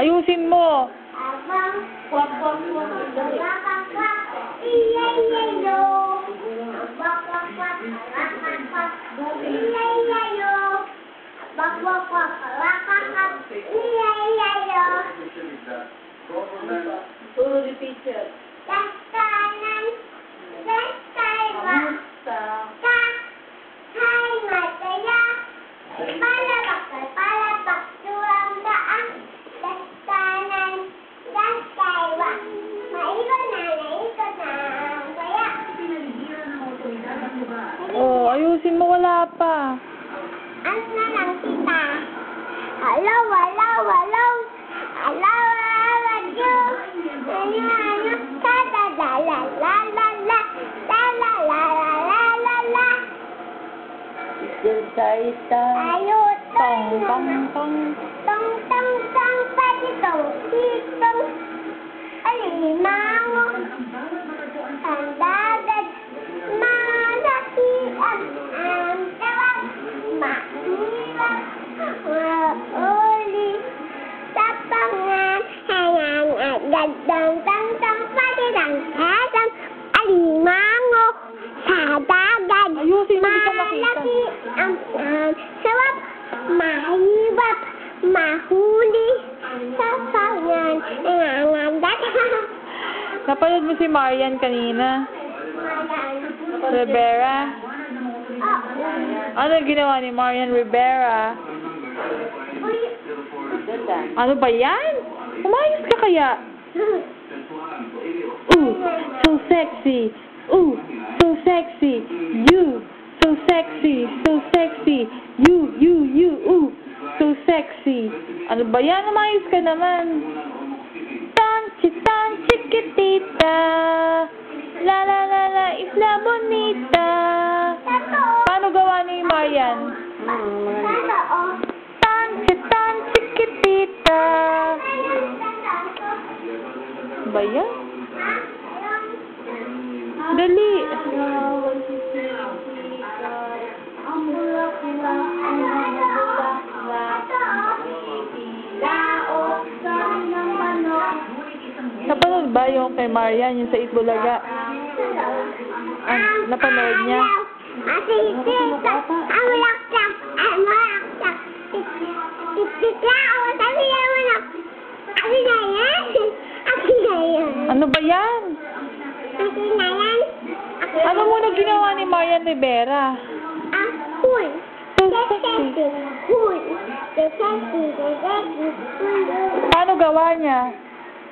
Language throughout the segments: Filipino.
Ayusin mo. Abang, kwak, kwak, kwak, kwak, kwak, iyayayo. Abang, kwak, kwak, kwak, kwak, kwak, iyayayo. Abang, kwak, kwak, kwak, kwak, kwak, iyayayo. Puro repeater. Tas kanan, tas kaliwa, ka, hai mataya. Palabak, tuwang daan. Tas kanan, tas kaliwa. Maikot na, kaya. Oh, ayusin mo. Wala pa. Ano na lang kita? Alaw, alaw, alaw. Alaw, alaw, ano, tada, la, la, la, la, la. La, la, la, la, la, la, la. Isa-isa. Tayo, Tong, tong, tong, tong. tong, tong, tong, patitong, titong. Alimango. Ang dagat. Malakian. Ang tawag. Mahirap. Mauli. Tapangan. Hangan at gandang. Tang-tang patitang. Tatang. Alimango. Sa dagat. Ayusin mo. Hindi ka makita. Malaki ang sarap, mahirap, mahuli, sa pangan, nangangagat. Napanood mo si Marian kanina? Rivera? Ano ginawa ni Marian Rivera? Ano ba yan? Umayos ka kaya? Ooh, so sexy. Ooh, so sexy. You, so sexy. So sexy. You, ooh, so sexy. Ano ba yan? Umayos ka naman. Chiquitita. La la la la, isla bonita. Paano gawa ni Marian? Chiquitita. Ba yan? Dali. Napanood ba yung kay Marian, yung sa Itbulaga? Napanood niya? Ano ba yan? Ano muna ginawa ni Marian Rivera? Paano gawa niya?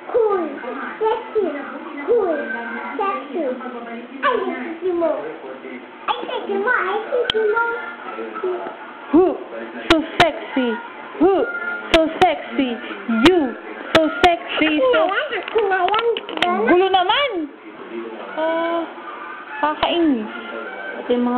Cool, sexy, cool, sexy. Ay, sexy mo. Ay, sexy mo, ay, sexy mo. Who? So sexy. Who? So sexy. You. So sexy. So... Ako na yan. Gulo naman! Kakainis. Ito yung mga